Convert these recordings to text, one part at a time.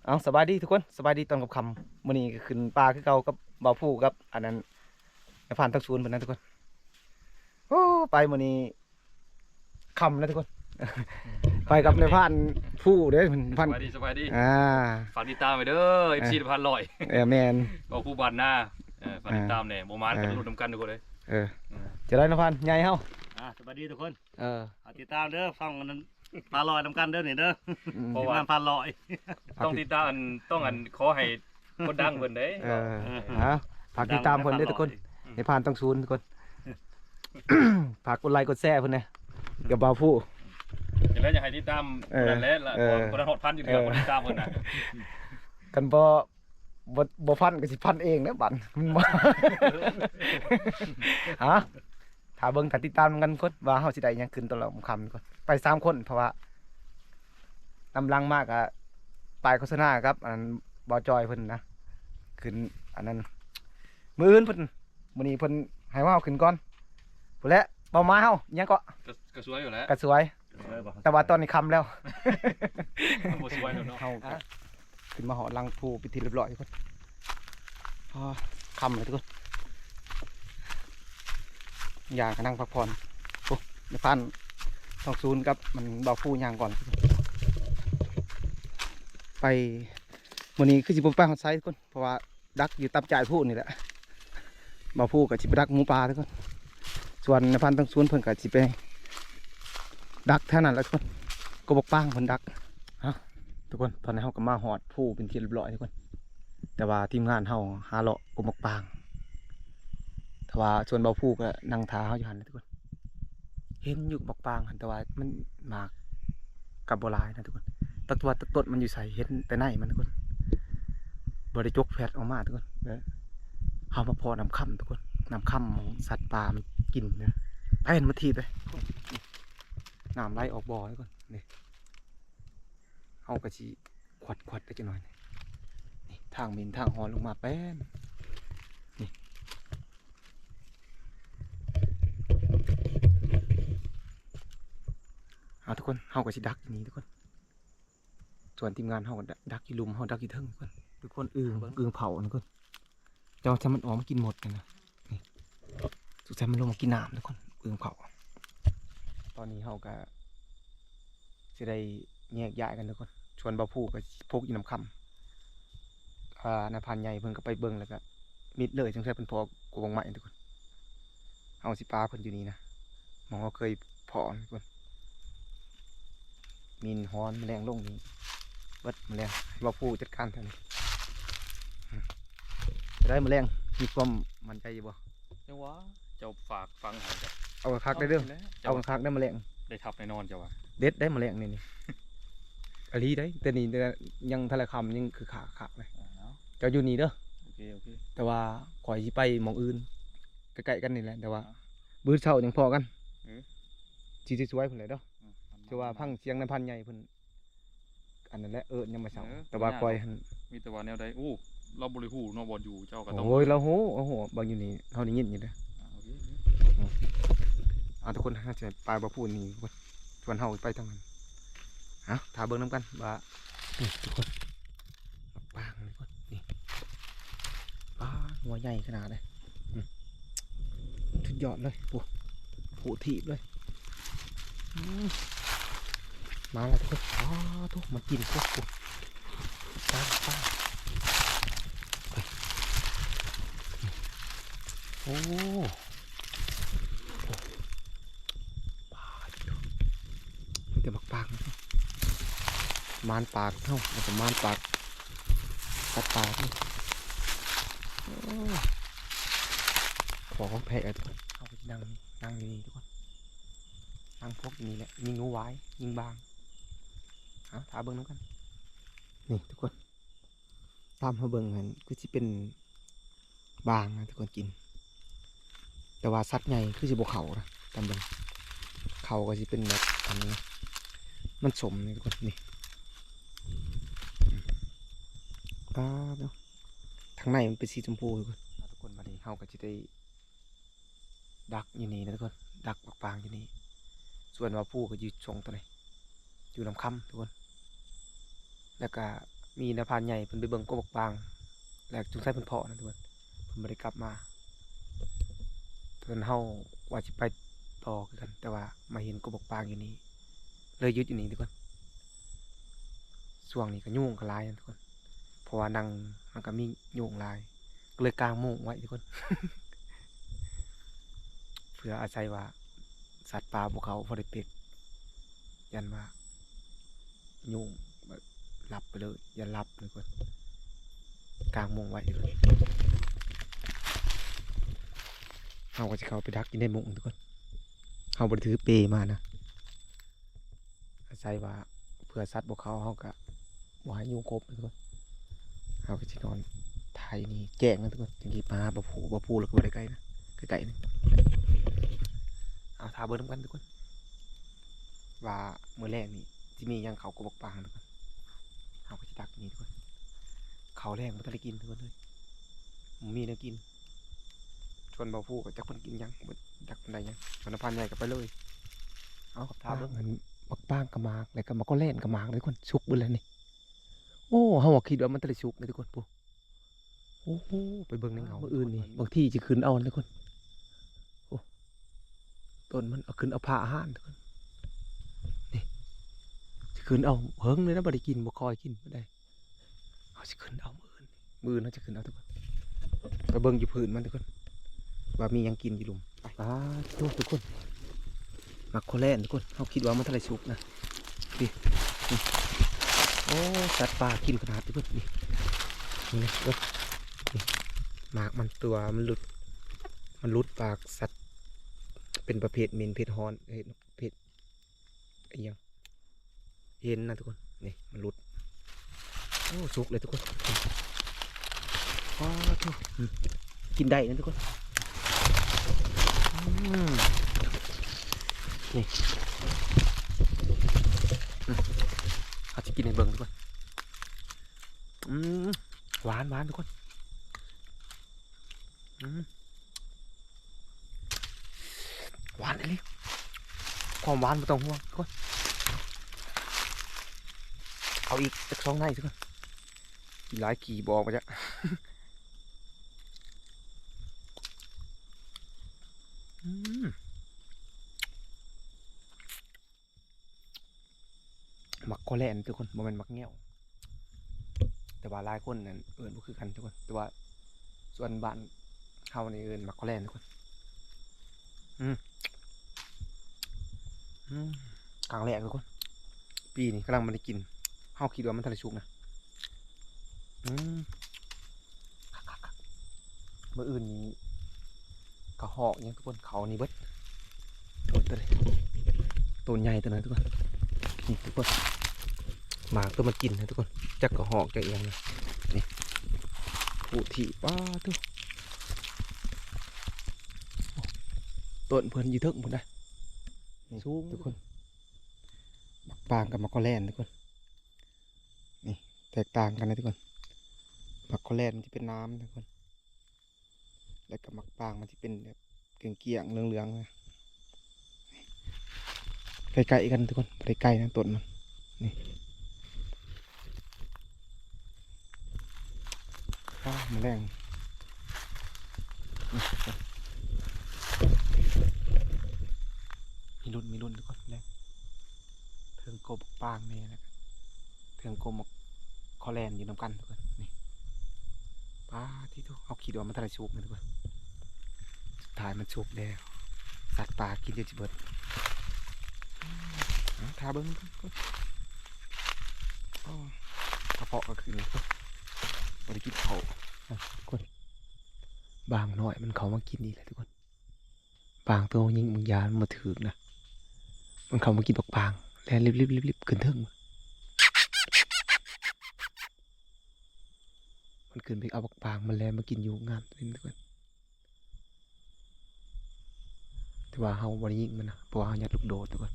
เอาสบายดีทุกคนสบายดีตอนกับคำมื้อนี้ก็ขึ้นปลาคือเก่ากับบ่าวผู้กับอันนั้นในผ่านทั้งศูนย์เหมือนนั้นทุกคนโอ้ไปมื้อนี้คำแล้วทุกคนไปกับในผ่านผู้เด้อผ่านสบายดีอ่าฝากติดตามไปเด้อ FC พันลอยแมนก็ผู้บันหน้าฝากติดตามเนี่ยโมมานกับรุ่นนำกันทุกคนเลยเออจะได้ในผ่านใหญ่เฮาสวัสดีทุกคนเออติดตามเด้อฟังนั้นปลาลอยนำกันเด้อนี่เด้อเพราะว่าปลาลอย ต้องติดตามต้องขอให้คนดังเพิ่นเด้ ฮะฝากติดตามเพิ่นด้วยทุกคนในผ่านต้องศูนย์ทุกคนฝากกดไลค์กดแชร์เพิ่นนะกับบ่าวผู้อย่างนั้นอยากให้ติดตามนั่นแหละคนละ6,000อยู่เดียวคนติดตามเพิ่นน่ะกันบ่พันก็สิพันเองนะบัดมันบ่ฮะถ้าเบิ่งถ้าติดตามกันคนว่าเฮาสิได้หยังขึ้นตลอดค่ำก่อนไป3คนเพราะว่านำลังมากอะปลายโฆษณาครับอันนั้นบ่จอยเพิ่นนะขึ้นอันนั้นมื้ออื่นเพิ่นมื้อนี้เพิ่นให้ว่าเฮาขึ้นก่อนพุ่นแหละเป้าหมายเฮาหยังก็สวยอยู่แล้ว ก็สวยแต่ว่าตอนนี้ค่ำแล้ว บ่สวยแล้วเนาะเฮาขึ้นมาหอลังภูไปทีเรียบร้อยทุกคนพอค่ำเลยทุกคนอยากนั่งพักผ่อนโอ้ในพันทองซูนครับมันเบาฟูยางก่อนไปวันนี้คือจิบไปฮอตไซต์ทุกคนเพราะว่าดักอยู่ตับจ่ายผู้นี่แหละเบาฟูกับจิบดักหมูปลาทุกคนส่วนในพันทองซูนเพิ่นกับจิไปดักเท่านั้นแล้วทุกคนก็บอกป้างเพิ่นดักฮะทุกคนตอนนี้เขาก็มาหอดผู้เป็นที่เรียบร้อยทุกคนแต่ว่าทีมงานเขาหาเลาะกบกปางแต่ว่าส่วนเบาผู้ก็นั่งท้าเขาอยู่หันนะทุกคนเห็นอยู่บักปางหันแต่ว่ามันหมากกับโบราณนะทุกคนตัดต้นมันอยู่ใส่เห็นแต่ไหนมันทุกคนบริจกแพทออกมาทุกคนเขามาพอนำค่ำทุกคนนำค่ำของสัตว์ป่ามันกินนะไปเห็นมาทีไปน้ำไหลออกบ่อทุกคนนี่เอากระชีขวัดไปจะหน่อยนี่ทางมินทางหอนลงมาแป้นนี่เอาทุกคนเฮากับชีดักอย่างนี้ทุกคนส่วนทีมงานเฮาดักกี่ลุมเฮาดักกี่เทิงทุกคนอึ่งเผาทุกคนเจ้าจะมันออกมากินหมดเลยนะนี่สุดท้ายมันลงมากินน้ำทุกคนอึ่งเผาตอนนี้เฮาก็จะได้แยกย้ายกันทุกคนชวนเบาผู้กับพกอีน้ำคำนายพันใหญ่เพิ่นก็ไปเบิ่งแล้วก็มิดเลยจังใช่เป็นพอกวงใหม่ทุกคนเอาสิปลาเพิ่นอยู่นี่นะมองเขาเคยพอทุกคนมินฮอนแมลงลงนี่เบิดแมลงเบาผู้จัดการแทนจะได้แมลงมีความมั่นใจอยู่บ่ เจ้าว่าเจ้าฝากฟังหาจ้ะ เอาคักได้เรื่องเอาคักได้แมลง ได้ทับแน่นอนเจ้าว่า เด็ดได้แมลงนี่อลีได้แต่นี่ยังทะเลคำยังคือขาเลยเจ้าอยู่นี่เด้อโอเคแต่ว่าข่อยสิไปหม่องอื่นใกล้ๆกันนี่แหละแต่ว่าบื้อเช้ายังพอกันชีสวยๆเพิ่นเลยเด้อคือว่าพังเสียงในพันใหญ่เพิ่นอันนั้นแหละยังมาเช้าแต่ว่าข่อยมีแต่ว่าแนวใดอู้เราบริหูนอกบอลอยู่เจ้าก็ต้องโอ้ยเราโหบางอยู่นี่เฮาได้ยินอยู่เด้อทุกคนน่าจะไปบ่พูดนี่ชวนเฮาไปทางนั้นถ้าเบิ่งนำกันว่าทุกคนปางทุกคนนี่หัวใหญ่ขนาดเลยทุดยอดเลยปูถีบเลยมาแล้วทุกคนทุกมากินพวกป้าโอ้ปลามันจะบักปากมานปากเท่ามันจะมานปากตัดปากนี่ของแพะทุกคนเอาไปนั่งอยู่นี่ทุกคนนั่งพวกนี้แหละยิงงูไว้ยิงบางถาเบิ้งน้ำกันนี่ทุกคนตามเขาเบิ้งกันก็จะเป็นบางนะทุกคนกินแต่ว่าสัตว์ใหญ่คือจะบวเขานะตามเบิ้งเขาก็จะเป็นแบบอันนี้มันสมนี่ทุกคนนี่เนาะทางในมันเป็นสีชมพูทุกคนมาดีเขาก็จะได้ดักอยู่นี่นะทุกคนดักปางอยู่นี่ส่วนว่าผู้ก็อยู่ชงตัวไหนอยู่ลำคำทุกคนแล้วก็ มีนายพรานใหญ่เพิ่นไปเบิ่งกบบักปางแล้วจุงใส่เพิ่นเพาะนะทุกคนเพิ่นบ่ได้กลับมาเพิ่นเฮาว่าสิไปต่อคือกัน แต่ว่ามาเห็นกบบักปางอยู่นี่เลยหยุดอยู่นี่ทุกคนช่วงนี้ก็ยุ่งก็หลายนะทุกคนเพราะว่านั่งมันก็มียุ่งหลายก็เลยกางมุ้งไว้ทุกคน เพื่ออาศัยว่าสัตว์ป่าพวกเขาบ่ได้เป็ดยันว่ายุ่งหลับไปเลยอย่าหลับทุกคนกางมุ้งไว้ทุกคนเราก็จะเข้าไปดักกินในมุ้งทุกคนเขาบริถือเปมานะอาศัยว่าเพื่อสัตว์พวกเขาก็บ่ให้ยุ่งกบทุกคนเขาก็จะนอนไทยนี่แจ้งนะทุกคนจังกี้ปลาบ่พูแล้วก็บ่ได้ใกล้นะใกล้ๆนะเอาทาเบิร์น้ำกันทุกคนว่ามื้อแรกนี่ที่มียังเขากบกปางทุกคนเขาก็จะดักนี่ทุกคนเขาแรงมันต้องได้กินทุกคนเลยมีแนวกินชวนเบาผู้กับจักเพิ่นกินยังจักเพิ่นได้ยังชวนพันใหญ่กับไปเลยเอากับทาเบิ่งมันบักป้างกับมากแล้วก็มันก็เล่นกับมากเลยทุกคนชุกเบิ่เลยนี่โอ้เฮาคิดว่ามันจะได้ชุกเลยทุกคนปุ๊โอ้โหไปเบิ่งในเงาอื่นนี่บางทีจะขึ้นเอาทุกคนโอ้ต้นมันเอาขึ้นเอาผ้าอาหารทุกคนนี่จะขึ้นเอาเฮิงเลยนะบ่ได้กินบ่คอยกินบ่ได้เขาจะขึ้นเอามือเขาจะขึ้นเอาทุกคนไปเบิ่งอยู่พื้นมันทุกคนว่ามียังกินอยู่ลุมไปทุกคนมักโคแลนทุกคนเขาคิดว่ามันทะเลชุกนะดิโอ้สัตว์ป่ากินขนาดทุกคนนี่นะทุกคนหมากมันตัวมันหลุดปากสัตว์เป็นประเภทเมนเพศฮอนเพศอะไรยังเห็นนะทุกคนนี่มันหลุดโอ้สุกเลยทุกคนทุกกินได้นะทุกคนนี่เขาจะกินในเบิ้งทุกคนหวานทุกคนหวานเลยความหวานไม่ต้องห่วงทุกคนเอาอีกสัก2 ในทุกคนหลายกี่บอกมาจ้ะมักโคแลนทุกคนบ่แม่นมักเงี้ยวแต่ว่าหลายคนนั่นเอิ้นบ่คือกันทุกคนแต่ว่าส่วนบ้านเฮานี่เอิ้นมักโคแลนทุกคนครั้งแรกทุกคนปีนี้กำลังมันได้กินเฮาคิดว่ามันทะเลชุกนะเมื่ออื่นนี้กระหอกยังทุกคนเขานี่เบิดตัวเลยตัวใหญ่ตัวนั้นทุกคนนี่ทุกคนหมากตัวมันกินนะทุกคนจักกระหอกจะเอียงนะนี่ผู้ที่ป้าทุกต้นเพื่อนยืดทึกหมดได้สูงทุกคนมักปางกับมักกอแลนทุกคนนี่แตกต่างกันนะทุกคนมักกอแลนมันจะเป็นน้ำทุกคนแล้วกับมักปางมันจะเป็นแบบเกี่ยงๆเหลืองๆนะใกล้ๆกันทุกคนใกล้ๆนะต้นมันนี่มันแรงมีรุ่นทุกคนแรงเทิงกบปางนี่นะเทิงกบคอแลนอยู่น้ำกันทุกคนนี่ป้าที่ทุกเอาขีดว่ามันทะเลชุกนะทุกคนสุดท้ายมันชุกแล้วสัตว์ป่ากินจนจะเบิดทาเบิ้งกระเพาะก็คือนี่บริกินเขาทุกคนบางหน่อยมันเขามากินนี่แหละทุกคนบางตัวยิงมึงยามันมาถือนะมันเขามากินบางแล้วรีบขึ้นเทิงมันขึ้นไปเอาบางมันแล้วมากินอยู่งามตัวนี้ทุกคนแต่ว่าเขาบริยิงมันนะเพราะว่าเขายัดลูกโดดทุกคน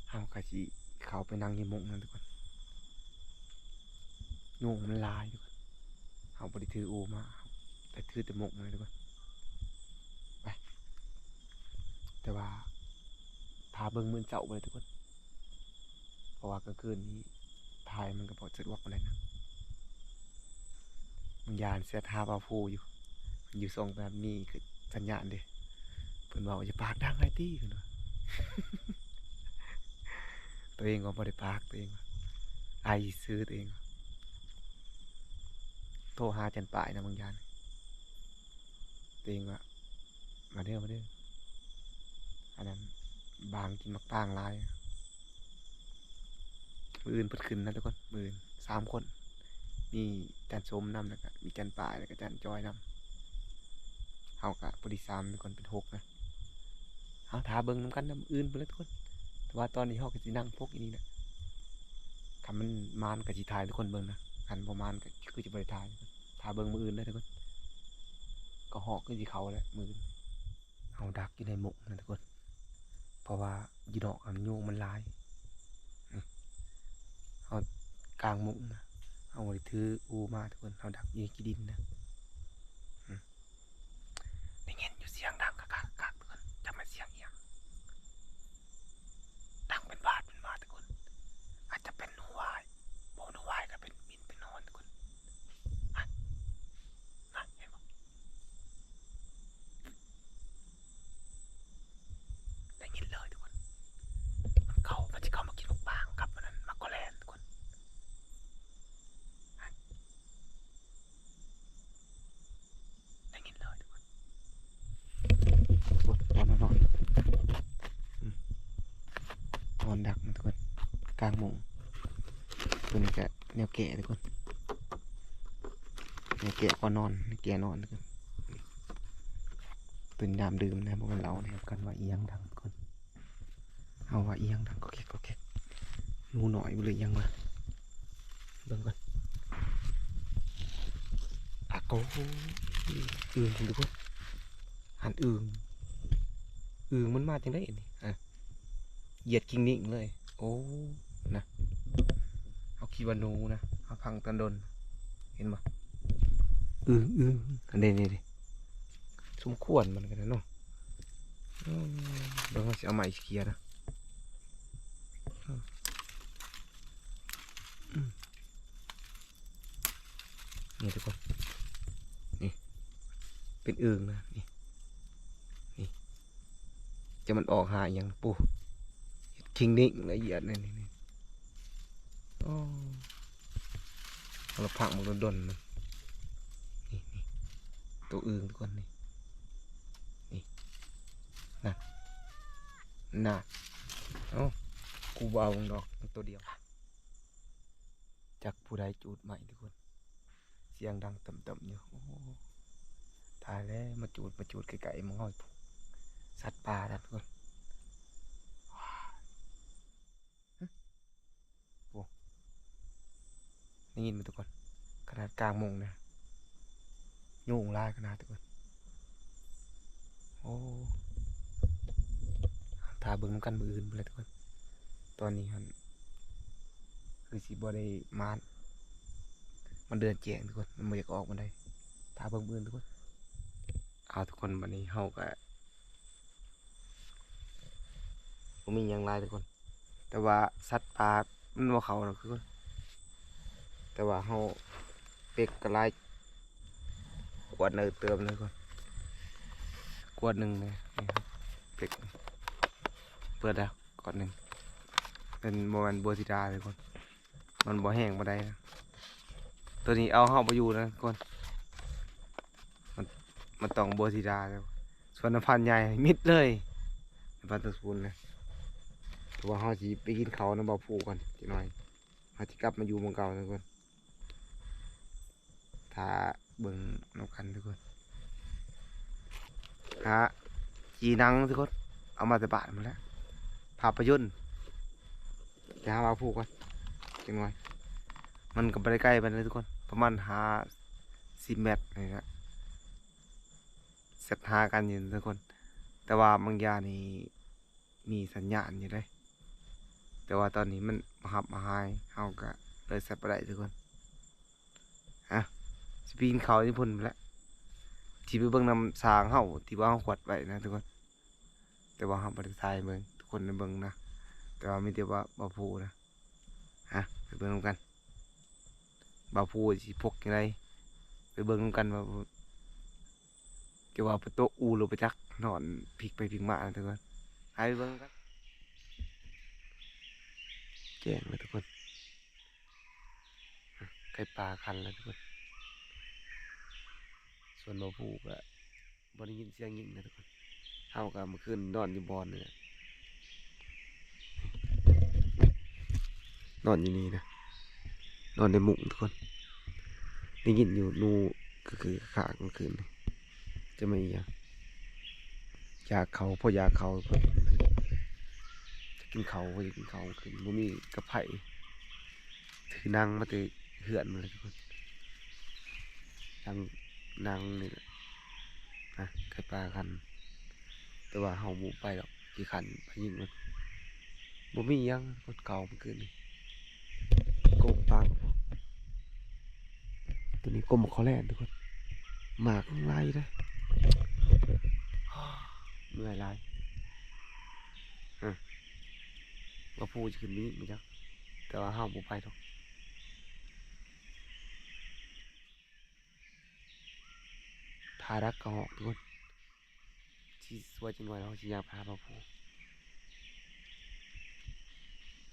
เขากะจีเขาไปนั่งในมุ้งนั่นทุกคนยุงมันลายทุกคนเขาบริถืออูมาแต่ถือแต่มุ้งเลยทุกคนไปแต่ว่าทาเบิ้งมือเจ้าไปเลยทุกคนเพราะว่ากลางคืนนี้ มันก็บ่สะดวกปานใดนะมันยานเสียท่าเบาผู้อยู่มันอยู่ทรงแบบนี้คือสัญญาณเด้เพิ่นว่าอย่าปากดังไอ้ตี้เพิ่นว่า ตัวเองก็บ่ได้ปากตัวเองว่าไอซื้อตัวเองว่าโทรหาจันป่ายนะบางยานตัวเองว่ามาเด้อมาเด้ออันนั้นบางกินมักปางหลายมืออื่นเพิ่นขึ้นนะทุกคนมืออื่น3 คนมีจันส้มนำแล้วก็มีจันป่ายแล้วก็จันจอยนำเฮาก็บ่ได้3ทุกคนเป็น6นะเฮาท่าเบิ่งนำกันนำอื่นพุ่นแหละทุกคนแต่ว่าตอนนี้เฮาก็สินั่งพกอีนี่แหละคันมันมานก็สิถ่ายทุกคนเบิ่งนะคันบ่มานก็คือสิบ่ได้ถ่ายท่าเบิ่งมื้ออื่นเด้อทุกคนก็ฮอกคือสิเข้าแหละมื้ออื่นเฮาดักอยู่ในมุกนะทุกคนเพราะว่าอยู่นอกอันยุงมันหลายเฮากลางมุกนะเอาไว้ถืออูมาทุกคนเอาดักอยู่ในขี้ดินนะได้ยินอยู่เสียงดังกักๆทุกคนจำเป็นเสียงเอียงดังเป็นบาดเป็นมาทุกคนอาจจะเป็นหนูวายบ่หนูวายก็เป็นมินเป็นนอนทุกคนอ่ะเห็นบ่ได้ยินเลยทุกคนมันจะเข้ามากินลูกบางครับมันนั้นมักโกแลนทุกคนได้ยินเลยทุกคนนอนดักนะทุกคนกลางมุงตัวนี้ก็แนวแก่ทุกคนแนวแก่ก็นอนแก่นอนทุกคนตื่นยามดื่มนะพวกมันเรานะครับกันว่าเอียงดังทุกคนเอาว่าเอียงดังก็แค่หนูหน่อยอยู่เลยยังมาเบิ่งก่อนอะโกอึ่งทุกคนหันอึ่งมันมาจังได้นี่เหยียดกิ่งนิ่งเลยโอ้นะเอาคีวานูนะเอาพังตันดนเห็นปะอันนี้สมควรมันกันนะเนาะเดี๋ยวเราจะเอาไม้เคลียร์นะนี่ทุกคนนี่เป็นอึ่งนะนี่จะมันออกหาอย่างปูทิ้งนิ่งละเอียดนี่โอ้เราพักมันโดนมันนี่ตัวอึ่งทุกคนนี่น่ะเอ้ากูเบาดอกตัวเดียวจากผู้ใดจูดใหม่ทุกคนเสียงดังต่ำๆอยู่โอ้ตายแล้วมาจูดไกลๆมันห้อยผูกสัตว์ป่าทุกคนได้ยินไหมทุกคนขนาดกลางมุงนะยุ่งลายขนาดทุกคนโอ้ทาเบิ่งกันมืออื่นไปเลยทุกคนตอนนี้คือสีบอได้มันเดินแจงทุกคนมันไม่อยากออกมาได้ทาเบิ่งมืออื่นทุกคนเอาทุกคนวันนี้เฮาก็ผมมีอย่างไรทุกคนแต่ว่าสัตว์ป่ามันว่าเขาหรอกทุกคนแต่ว่าเฮาเป็กกระไรกวดเนยเติมเลยก่อนกวดหนึ่งเลยนี่ครับเป็กเปิดแล้วกวดหนึ่งเป็นโมเมนต์บัวสีดาเลยก่อนมันบ่แห้งบ่ได้นะตัวนี้เอาเฮาไปอยู่นะก่อนมันต้องบัวสีดาแล้วส่วนน้ำพันใหญ่มิดเลยน้ำพันตะสูนเลยแต่ว่าเฮาสิไปกินเขาน้ำบ่อผูก่อนจีหน่อยเฮาสิกลับมาอยู่เมืองเก่าทุกคนถ้าเบิ่งนกกันทุกคนจีนังทุกคนเอามาแต่บาทมาแล้วภาพยนตร์จะหาว่าพูดก่อนจังไงมันก็ไปใกล้ไปเลยทุกคนประมาณ10 เมตรนี่นะเสร็จหากันอยู่ทุกคนแต่ว่าบางอย่างนี่มีสัญญาณอยู่เลยแต่ว่าตอนนี้มันมาหายเฮาก็เลยเสร็จไปได้ทุกคนสปีนเขาที่พุ่นไปแล้วที่ไปเบิ่งนำสางเฮาที่ว่าเฮาขวดไว้นะทุกคนแต่ว่าเฮาบ่ได้ถ่ายเบิ่งทุกคนได้เบิ่งนะแต่ว่ามีแต่ว่าบ่พูนะไปเบิ่งนำกัน บ่าวผู้สิพกยังไงไปเบิ่งกันว่าจะว่าประตูอูหรือประจักนอนพลิกไปพลิกมาทุกคนไปเบิ่งกันแจ้งเลยทุกคนไก่ปลาคันแล้วทุกคนส่วนบ่าวผู้ก็บ่ได้ยินเสียงยิงนะทุกคนเฮาก็เมื่อคืนนอนอยู่บอนนี่นอนอยู่นี่นะนอนในมุ้งทุกคนได้ยินอยู่นูก็คือขากเมื่อคืนจะไม่อยากเขาพอยากเขาจะกินเขาพอจะกินเขาคืนบ่มีกระไผ่ถือนางมาแต่เหือนมาเลยทุกคนนางนี่แหละนะไก่ปลาคันแต่ว่าเฮาบุไปหรอกกี่ขันไปยิงมันบ่มียังกดเก่าเมื่อคืนนี่โกงปลาตัวนี้กลมเขาแล่นทุกคนหมากลายได้เมื่อยลายว่าพูจะขึ้นนี้มั้ยจ๊ะแต่ว่าห้ามบุไปหรอกทารักกระหอกทุกคนที่สวยจังหน่อยเราจะอยากพาเราพู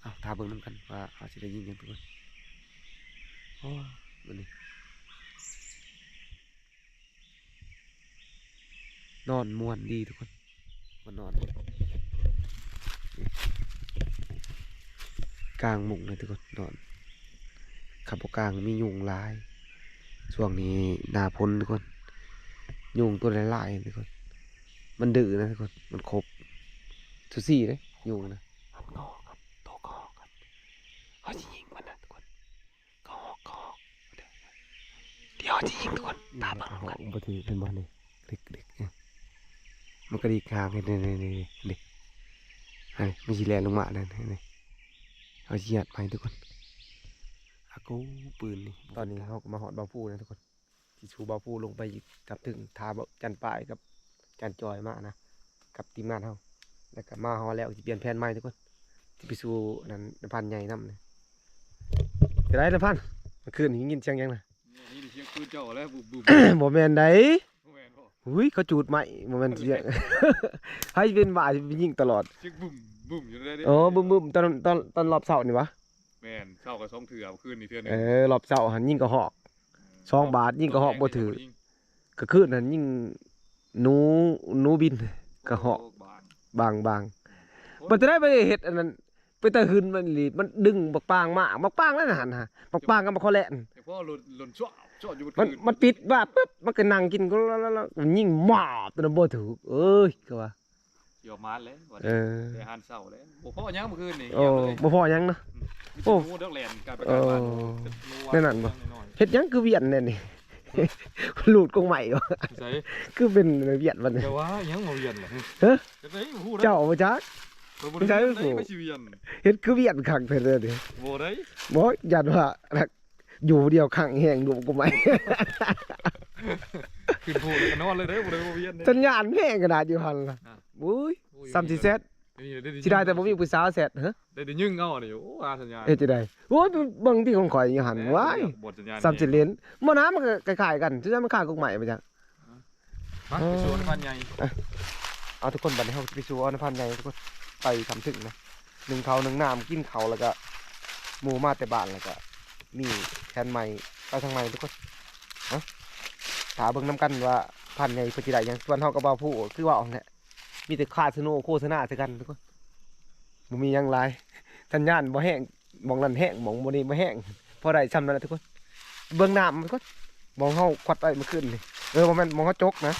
เอาทาเบิ่งน้ำกันว่าเขาจะได้ยินยังทุกคนโอ้มันนี่นอนม่วนดีทุกคนมันนอนกลางมุ้งเลยทุกคนนอนขับกลางมียุงลายช่วงนี้หนาพ้นทุกคนยุงตัวลายๆทุกคนมันดื้อนะทุกคนมันครบทุซี่เลยยุงนะมันงอครับโตกอครับเขาจะยิงมันนะทุกคนกอเดี๋ยวจะยิงทุกคนตาบังกันอุบัติเหตุเป็นบ่นี่เล็กๆมันกระดิกหางนี่มันจีแลนลงมาเลยนี่เขาจะยัดไปทุกคนอากูปืนนี่ตอนนี้เขาก็มาหอดเบาผู้นะทุกคนที่ชูเบาผู้ลงไปกับถึงทาจันปลายกับจันจอยมานะกับทีมงานเขาแล้วก็มาหอแล้วจะเปลี่ยนแผนใหม่ทุกคนที่ไปสู่นั้นน้ำพันใหญ่น้ำเลยจะได้น้ำพันเมื่อคืนนี้ยินเสียงยังนะ นี่เสียงปืนเจ้าแล้วบุบบุบ โมเมนต์ไหน แม่นบ่ หุ้ยเขาจูดใหม่โมเมนต์เสียง ให้เป็นบ่าจะยิงตลอด เสียงบุ้มบุ้มอยู่ได้ อ๋อบึ้มตอนรอบเสาร์นี่วะ แม่นเช้ากับ2เถื่อคืนนี่เทื่อนึง รอบเสาร์หันยิงกระหอก2 บาทยิงกระหอกบ่ถือก็คืนนั้นยิงหนูบินกระหอกบางมันจะได้ไปเห็ดอันนั้นไปตะหืนมันหลีมันดึงบักปางมาบักปางนั่นหันฮะบักปางกับบักคอแลน แต่พอหล่นชั่วอยู่ มันปิดว่าปึ๊บมันก็นั่งกินก็แล้วมันยิงหมาตัวนั้นบ่ถือเอ้ยก็ว่า เกี่ยวมาแล้ววัน เอ นี้ อ แต่หันเช้าแล้วบ่พอยังเมื่อคืนนี่ โอ้บ่พอยังนะ โอ้เด็กแลนกลายเป็นการบ้าน นั่นนั่นบ่ เฮ็ดหยังคือเวียนแน่นี่ หลุดกงใหม่วะ ใส่ คือเป็นเวียนมัน แต่ว่ายังบ่เวียนล่ะ ฮะ จะได้ฮู้ เจ้าบ่จัก ใช่บ่ไม่สิเวียน เฮ็ดคือเวียนคักเพิ่นเด้อดิ บ่ได้ บ่ยันว่าอยู่เดียวข้างแห้งดูกงใหม่ ขึ้นพูดแล้วก็นอนเลยเด้อบ่ได้บ่เวียน สัญญาณแห้งกระดาษอยู่หั่นล่ะอุ้ยซ้ำสิเซตสิได้แต่บ่มีผู้สาวเสร็จฮะ ได้ยิงเอานี่โอ้อาสัญญาณ เฮ็ดจังได๋โอ้ยเบิ่งที่ของข่อยอยู่หั่นว้าย บทสัญญาณ ซ้ำสิเลนบ่น้ำมันก็คล้ายๆกันสิมันคล้ายกงใหม่บ่จัก มาไปสวนพันใหญ่ เอาทุกคนบัดนี้เฮาไปสู่ออนพันใหญ่ทุกคนไปทำถึงนะ1 เขาว1 น้ำกินเขาวแล้วก็หมู่มาแต่บ้านแล้วก็มีแทนใหม่ไปทางใหม่ทุกคนถาเบิ่งน้ำกันว่าพันใหญ่เพิ่นสิได้หยังส่วนเฮาก็บ่ผู้คือว่าเนี่ยมีแต่คาสโนโฆษณาใส่กันทุกคนบ่มีหยังหลายสัญญาณบ่แห้งหม่องนั้นแห้งหม่องบ่นี้บ่แห้งพอได้ซ้ำนั่นแหละทุกคนเบิ่งน้ำมันก็มองเฮาควัดไปเมื่อคืนนี่บ่แม่นมองเฮาจกนะ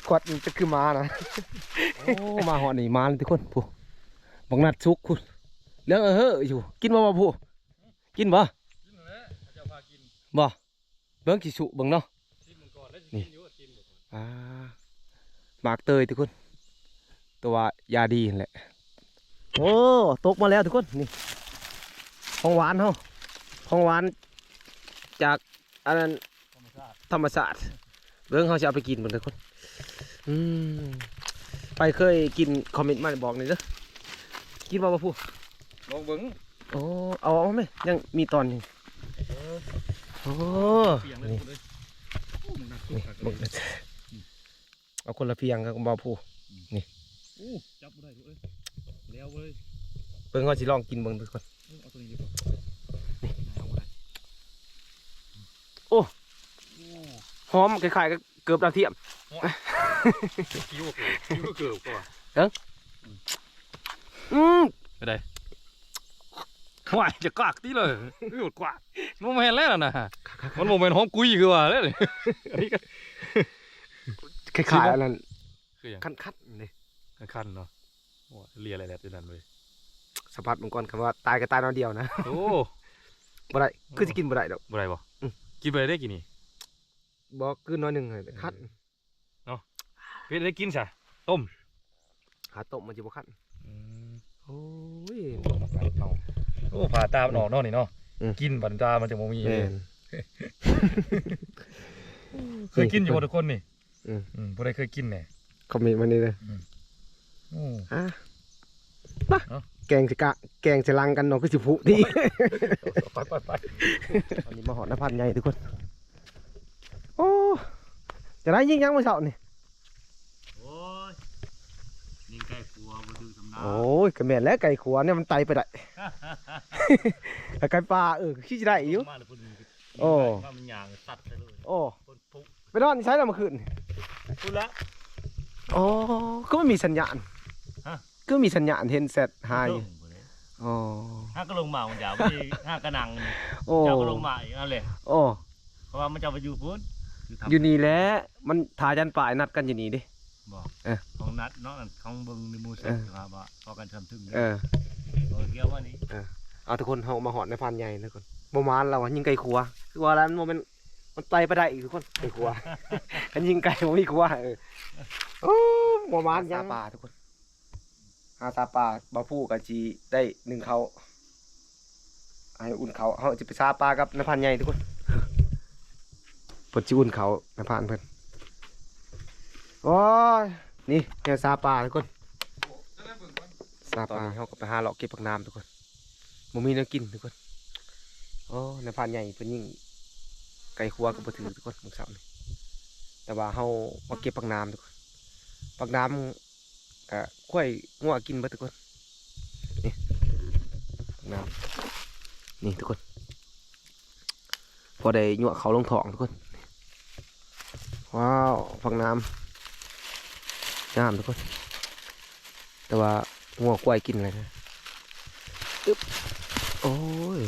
ควัดมันจะคือม้านะ โอ้มาหอนี่มาเลยทุกคนผู้บังนัดสุกคุณเรื่องเฮ้ออยู่กินบ่ผู้กินบ่ กินแล้วเจ้าพากิน บ่เบิ่งสิสุเบิ่งเนาะ กินมันก่อนแล้วกินอยู่กิน หมากเตยทุกคนตัวว่ายาดีนั่นแหละโอ้ตกมาแล้วทุกคนนี่ของหวานเฮาของหวานจากอันนั้นธรรมชาติเบิ่งเฮาจะเอาไปกินเบิ่งทุกคนไปเคยกินคอมเมนต์มาบอกหน่อยเด้อกินบ่ผู้ ลองเบิ่ง โอ้เอาไหมยังมีตอนนี้ อ้ เปียงเลย นี่ เลยโอ้มึงนัก นี่ ขัด มึงเอาคนละเพียงกับบ่าวผู้ โอ้จับบ่ได้ดูเอ้ยแล้วเว้ย เพิ่งว่าสิลองกินเบิ่งทุกคน เอาตัวนี้ดีกว่า โอ้หอมคล้ายๆกับเกือบดาวเทียม คิ้วเกือบก็ ไปได้หวายจะกากที่เลยหยุดกว่ามันไม่เห็นแล้วนะมันโมเมนต์หอมกุยคือว่าเลยอันนี้ก็ คล้ายๆอันนั้น คืออย่าง คันๆนี่ คันเนาะเลียอะไรแล้วที่นั่นเลย สัมผัสมังกรคำว่าตายก็ตายนอนเดียวนะ โอ้ บ่ได้คือสิกินบ่ได้ดอก บ่ได้บ่กินไปได้กี่นี่ บ่คือน้อยหนึงเลยคัน เพื่อได้กินซะต้ม หาต้มมันสิบ่คันโอ้ย โอ้ผ่าตามันออกนอกนี่เนาะ อืม กินปันตามันจะโมมี แม่น เคยกินอยู่บ่ทุกคนนี่ อืม บ่ได้เคยกินแน่ คอมเมนต์มานี่เลย โอ้ อ่ะมา เอ้า แกงสิกะแกงสิลังกันเนาะคือสิผุที่ ไป อันนี้มาหอดนพันใหญ่ทุกคน โอ้จะได้ยิงยังมื้อเช้านี่ โอ้ยยิงไก่ขัวมาดูสำนัก โอ้ยก็แม่นแล้วไก่ขัวเนี่ยมันไตไปได้ แต่ไก่ปลาขี้จะได้อยู่ มาเลยพุ่น โอ้ ว่ามันยางตัดไปเลย โอ้ พุ่นปุ๊ ไปนอนใช้แล้วเมื่อคืน พุ่นละ อ๋อก็ไม่มีสัญญาณ ฮะ ก็มีสัญญาณเห็นเซตหาย ลงไปเลย อ๋อ ห้าก็ลงมามันยาวไม่ได้ห้ากระนังนี่ โอ้ เจ้าก็ลงมาอีกนั่นเลย โอ้ เพราะว่ามันจะไปอยู่พุ่นทำ อยู่นี่แหละมันทายันป่ายนัดกันอยู่นี่ดิ บอก เออ ของนัดเนาะของเบิ้งในหมูสั เออ ครับว่าพอกันทำถึง เออ เกี่ยวว่านี้ เอาทุกคนเฮามาหอดในพันใหญ่นะคนบ่มานเราอะยิงไก่ขัวคือว่าแล้วมันไตไปได้อีกทุกคนไก่ขัว กันยิงไก่บ่มีขัวโอ้บ่มานยังปลาทุกคนหาซาปลาบ่ผู้ก็สิได้1เขาให้อุ่นเขาเฮาจะไปซาปลากับในพันใหญ่ทุกคนเพิ่นสิอุ่นเขาในพันเพิ่นโอ้ยนี่แนวซาปลาทุกคนซาปลาเฮาก็ไปหาเลาะเก็บผักน้ำทุกคนบ่มีแนวกินทุกคนโอ้ในพันใหญ่เพิ่นยิงไก่ขัวก็บ่ถือทุกคนมื้อเช้านี่แต่ว่าเฮามาเก็บผักน้ำทุกคนผักน้ำก็ค่อยงัวกินเบิดทุกคนนี่ผักน้ำนี่ทุกคนพอได้ยั่วเขาลงท้องทุกคนว้าวผักน้ำงามทุกคนแต่ว่างัวกล้วยกินอะไรนะอึ๊บโอ้ย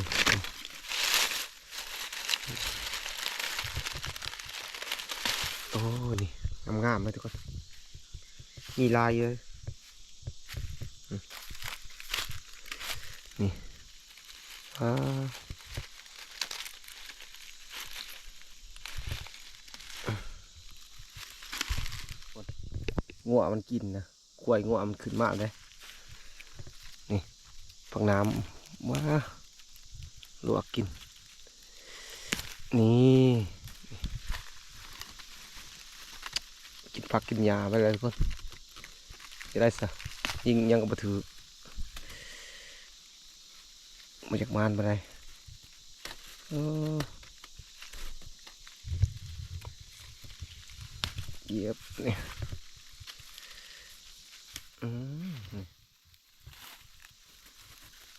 โอ้นี่งามๆเลยทุกคนมีลายเลยนี่งัวมันกินนะกล้วยงัวมันขึ้นมากเลยนี่ผักน้ำว้าลวกกินนี่กินผักกินยาไปเลยทุกคนจะได้ซะยิงยังกับถือมาจากมานไปเลยเหยียบนี่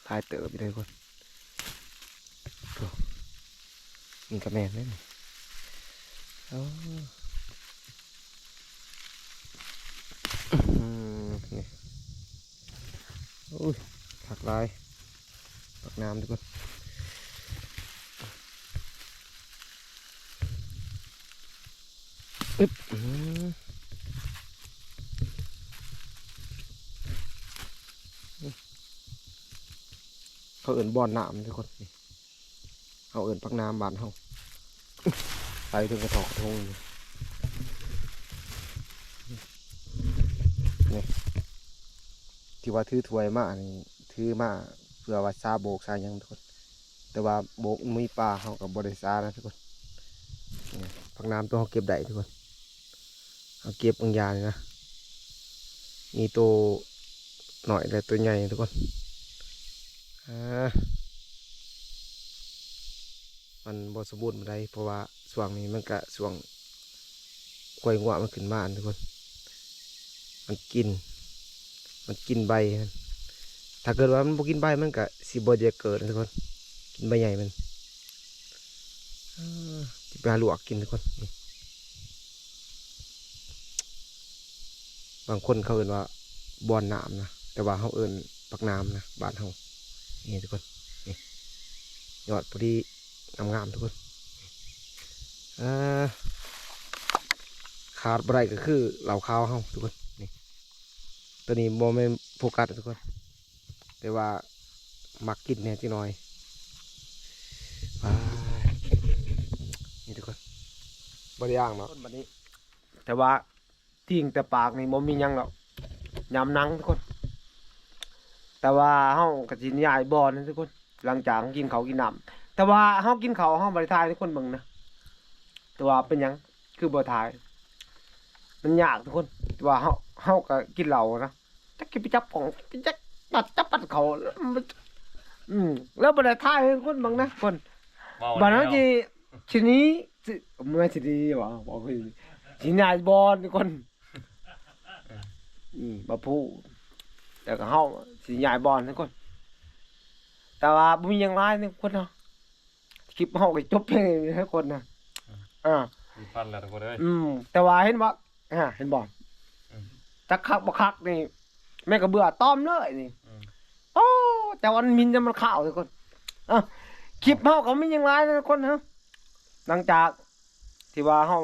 ทายเต๋อไปเลยคนนี่กระแมนเลยนี่นี่โอ้ยผักลายผักน้ำทุกคนอึ๊บเขาเอิ่นบ่อนน้ำทุกคนนี่เขาเอิ่นผักน้ำบานเขาไปถึงกระถอกกระทงนี่ที่ว่าถือถ้วยมานี่ถือมาเพื่อว่าซาโบกซายังทุกคนแต่ว่าโบกมีปลาเขากับบริซานะทุกคนนี่ผักน้ำตัวเขาเก็บได้ทุกคนเขาเก็บบางอย่างนะมีตัวหน่อยแต่ตัวใหญ่ทุกคน มันบ่สมบูรณ์ปานใดเพราะว่าช่วงนี้มันก็ช่วงกล้วยงวมันขึ้นมาทุกคนมันกินใบมันถ้าเกิดว่ามันบ่กินใบมันก็สิบ่ได้เกิดนะทุกคนกินใบใหญ่มันสิไปหาลวกกินทุกคนนี่บางคนเขาเอิ้นว่าบอนน้ำนะแต่ว่าเขาเอิ้นปักน้ำนะบ้านเขานี่ทุกคนนี่ยอดพอดีงามๆทุกคนขาดบ่ได้ก็คือเหล่าข้าวเขาทุกคนนี่ตัวนี้โมไม่นโฟกัสทุกคนแต่ว่ามักกินเนี่ยจีน้อยนี่ทุกคนบริย่างเนาะบัดนี้แต่ว่าทิ้งแต่ปากนี่โมมีหยังหรอกยำหนังทุกคน แต่ว่าเฮากะสิย้ายบ่อนะทุกคนหลังจากกินเขาวกินน้ำแต่ว่าเฮากินเขาวเฮาบ่ได้ทายทุกคนเบิ่งนะแต่ว่าเป็นหยังคือบ่ทายมันยากทุกคนแต่ว่าเฮาก็กินเหล้านะจักกินไปจับของไปจักปัดเขาแล้วบ่ได้ทายให้ทุกคนเบิ่งนะคนบัดนั้นทีนี้ไม่สิดีว่ะบอกคือสิย้ายบ่อทุกคนบ่พูดแต่ก็เฮาสิย้ายบ่อนทุกคนแต่ว่าบ่มีหยังหลายทุกคนเนาะคลิปเฮาก็จบเพียงนี้ทุกคนนะฟันแล้วทุกคนเอ้ยแต่ว่าเห็นบ่เห็นบ่จักคักบ่คักนี่แม่ก็เบื่อต้อมเลยนี่โอ้แต่วันมินจะมันข้าวทุกคนคลิปเฮาก็มีหยังหลายทุกคนฮะหลังจากที่ว่าเฮา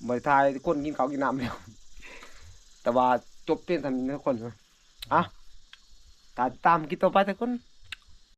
บ่ได้ถ่ายทุกคนกินข้าวกินน้ำแล้วแต่ว่าจบเพียงเท่านี้ทุกคนตามคลิปต่อไปทุกคน